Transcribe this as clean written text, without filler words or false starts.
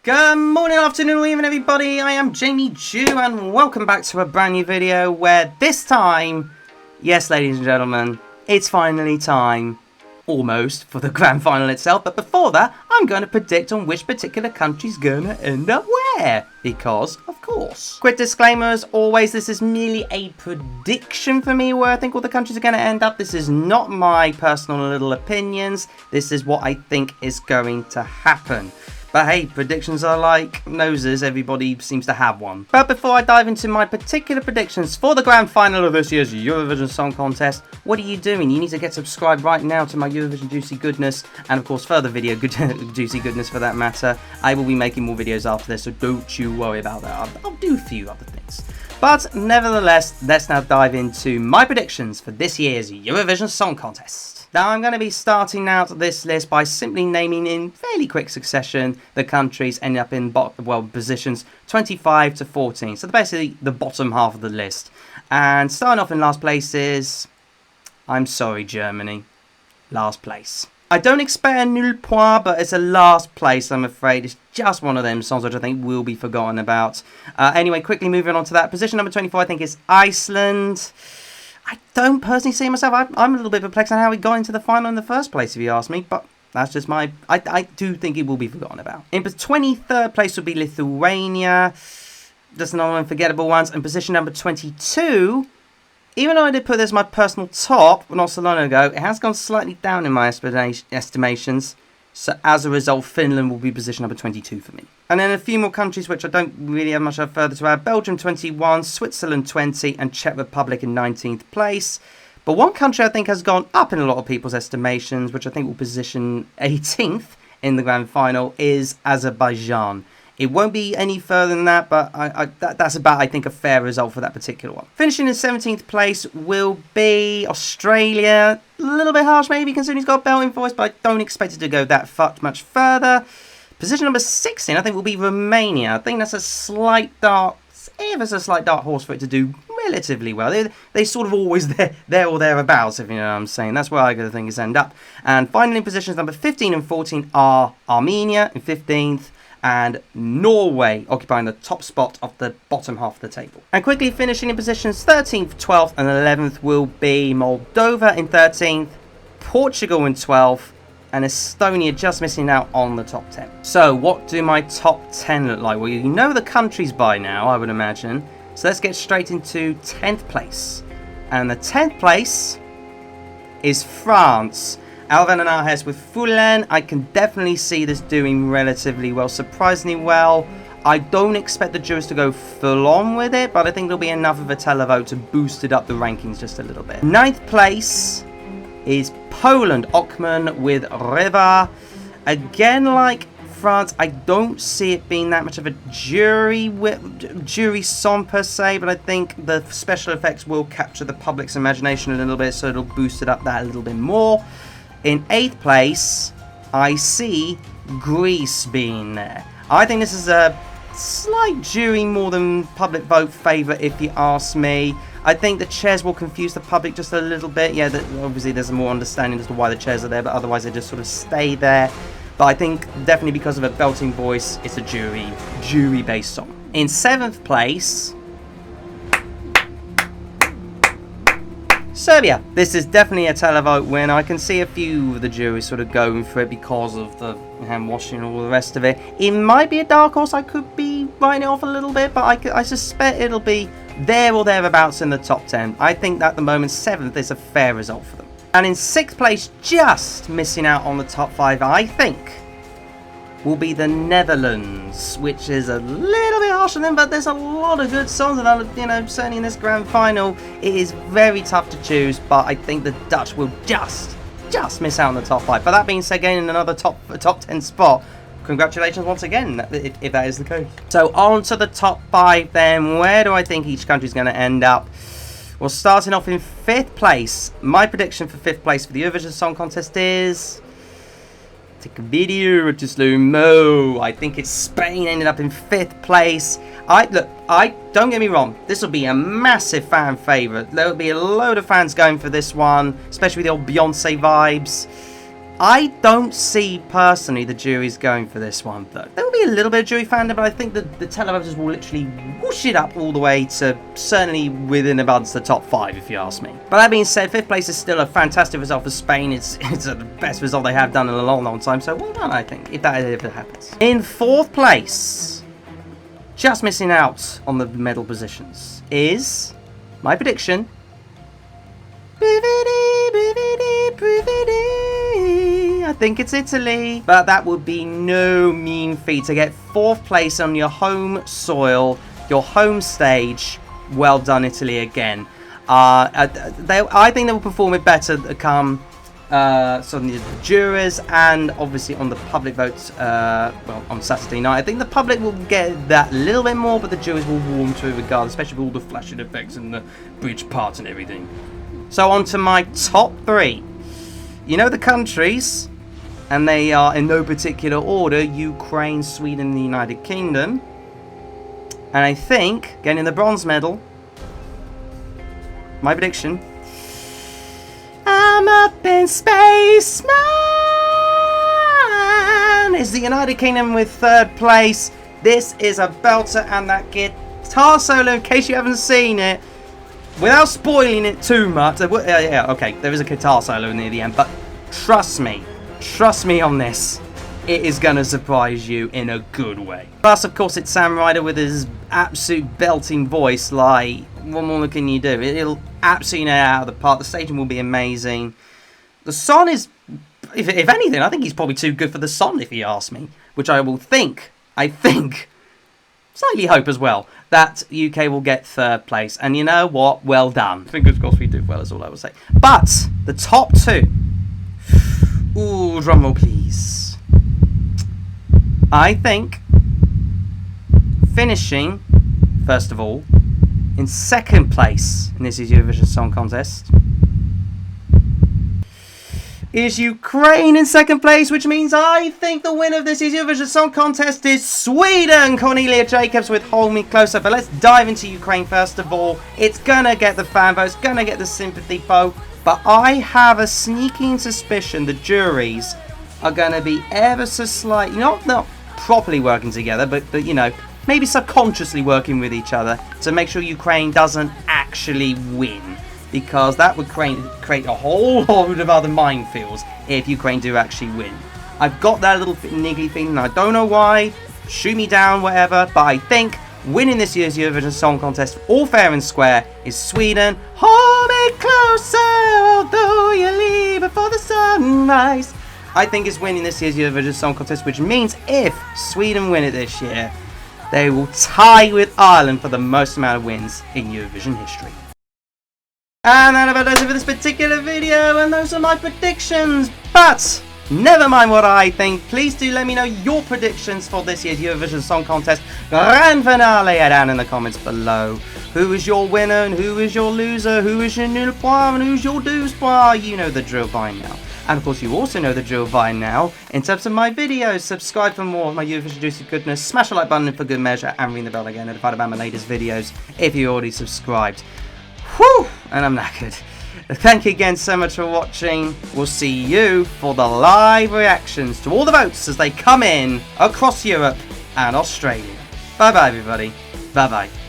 Good morning, afternoon, or even everybody. I am Jamie Jew, and welcome back to a brand new video where this time, yes, ladies and gentlemen, it's finally time, almost, for the grand final itself. But before that, I'm going to predict on which particular country's going to end up where. Because, of course. Quick disclaimer, as always, this is merely a prediction for me where I think all the countries are going to end up. This is not my personal little opinions. This is what I think is going to happen. But hey, predictions are like noses, everybody seems to have one. But before I dive into my particular predictions for the grand final of this year's Eurovision Song Contest, what are you doing? You need to get subscribed right now to my Eurovision Juicy Goodness, and of course further video Juicy Goodness for that matter. I will be making more videos after this, so don't you worry about that. I'll do a few other things. But nevertheless, let's now dive into my predictions for this year's Eurovision Song Contest. Now, I'm going to be starting out this list by simply naming in fairly quick succession the countries ending up in positions 25 to 14. So basically the bottom half of the list. And starting off in last place is, I'm sorry, Germany. Last place. I don't expect a nul point, but it's a last place, I'm afraid. It's just one of them songs which I think will be forgotten about. Anyway, quickly moving on to that. Position number 24, I think, is Iceland. I don't personally see myself. I'm a little bit perplexed on how we got into the final in the first place, if you ask me. But that's just my... I do think it will be forgotten about. In 23rd place would be Lithuania. Just another one, forgettable ones. And position number 22... Even though I did put this as my personal top not so long ago, it has gone slightly down in my estimations. So as a result, Finland will be position number 22 for me. And then a few more countries which I don't really have much further to add. Belgium 21, Switzerland 20, and Czech Republic in 19th place. But one country I think has gone up in a lot of people's estimations, which I think will position 18th in the grand final, is Azerbaijan. It won't be any further than that, but that's about, I think, a fair result for that particular one. Finishing in 17th place will be Australia. A little bit harsh, maybe, considering he's got a belt in voice, but I don't expect it to go that much further. Position number 16, I think, will be Romania. I think that's a slight dark horse for it to do relatively well. They're sort of always there or thereabouts, if you know what I'm saying. That's where I think it's end up. And finally, positions number 15 and 14 are Armenia in 15th. And Norway occupying the top spot of the bottom half of the table. And quickly finishing in positions 13th, 12th and 11th will be Moldova in 13th, Portugal in 12th, and Estonia just missing out on the top 10. So what do my top 10 look like? Well, you know the countries by now, I would imagine. So let's get straight into 10th place. And the 10th place is France. Alvin and Arhes with Fulen. I can definitely see this doing relatively well, surprisingly well. I don't expect the jurors to go full on with it, but I think there'll be enough of a televote to boost it up the rankings just a little bit. 9th place is Poland, Okman with Riva. Again, like France, I don't see it being that much of a jury song per se, but I think the special effects will capture the public's imagination a little bit, so it'll boost it up that a little bit more. In 8th place, I see Greece being there. I think this is a slight jury more than public vote favourite, if you ask me. I think the chairs will confuse the public just a little bit. Yeah, obviously there's a more understanding as to why the chairs are there, but otherwise they just sort of stay there. But I think definitely because of a belting voice, it's a jury-based song. In 7th place, Serbia. This is definitely a televote win. I can see a few of the juries sort of going for it because of the hand washing and all the rest of it. It might be a dark horse. I could be writing it off a little bit, but I suspect it'll be there or thereabouts in the top 10. I think at the moment 7th is a fair result for them. And in 6th place, just missing out on the top 5, I think, will be the Netherlands, which is a little bit harsh on them, but there's a lot of good songs, and you know, certainly in this grand final, it is very tough to choose, but I think the Dutch will just miss out on the top 5. But that being said, again, in another top 10 spot, congratulations once again, if that is the case. So on to the top 5 then. Where do I think each country is going to end up? Well, starting off in 5th place, my prediction for 5th place for the Eurovision Song Contest is... Take a video to slow-mo. I think it's Spain ended up in 5th place. Don't get me wrong, this will be a massive fan favourite. There will be a load of fans going for this one, especially with the old Beyonce vibes. I don't see, personally, the jury's going for this one, though. There will be a little bit of jury fandom, but I think that the televoters will literally whoosh it up all the way to certainly within about the top 5, if you ask me. But that being said, 5th place is still a fantastic result for Spain. It's the best result they have done in a long, long time, so well done, I think, if it happens. In 4th place, just missing out on the medal positions, is my prediction. I think it's Italy, but that would be no mean feat to get 4th place on your home soil, your home stage. Well done, Italy, again. I think they will perform it better come the jurors and obviously on the public votes well, on Saturday night. I think the public will get that a little bit more, but the jurors will warm to it regardless, especially with all the flashing effects and the bridge parts and everything. So on to my top 3. You know the countries, and they are in no particular order: Ukraine, Sweden, the United Kingdom. And I think getting the bronze medal, my prediction, I'm up in space, man, is the United Kingdom with 3rd place. This is a belter, and that guitar solo, in case you haven't seen it, without spoiling it too much, yeah, okay, there is a guitar solo near the end, but trust me on this, it is going to surprise you in a good way. Plus, of course, it's Sam Ryder with his absolute belting voice. Like, what more can you do? It'll absolutely nail it out of the park. The staging will be amazing. The song is, if anything, I think he's probably too good for the song, if you ask me, which I think, slightly hope as well, that UK will get 3rd place. And you know what? Well done. Fingers crossed we do well, is all I will say. But the top 2. Ooh, drumroll please. I think finishing, first of all, in 2nd place in this year's Eurovision Song Contest is Ukraine in 2nd place, which means I think the winner of this year's Eurovision Song Contest is Sweden. Cornelia Jacobs with Hold Me Closer. But let's dive into Ukraine first of all. It's gonna get the fan votes, gonna get the sympathy vote, but I have a sneaking suspicion the juries are gonna be ever so slightly, not properly working together, but you know, maybe subconsciously working with each other to make sure Ukraine doesn't actually win. Because that would create a whole load of other minefields if Ukraine do actually win. I've got that little niggly feeling, I don't know why, shoot me down, whatever, but I think winning this year's Eurovision Song Contest, all fair and square, is Sweden. Hold me closer, although you leave before the sunrise. I think it's winning this year's Eurovision Song Contest, which means if Sweden win it this year, they will tie with Ireland for the most amount of wins in Eurovision history. And that about does it for this particular video, and those are my predictions. But never mind what I think, please do let me know your predictions for this year's Eurovision Song Contest Grand Finale down in the comments below. Who is your winner and who is your loser? Who is your nul point and who's your douze point? You know the drill by now. And of course you also know the drill by now. In terms of my videos, subscribe for more of my Eurovision juicy goodness, smash the like button for good measure, and ring the bell again notified about my latest videos if you already subscribed. Whew! And I'm knackered. Thank you again so much for watching. We'll see you for the live reactions to all the votes as they come in across Europe and Australia. Bye bye everybody. Bye bye.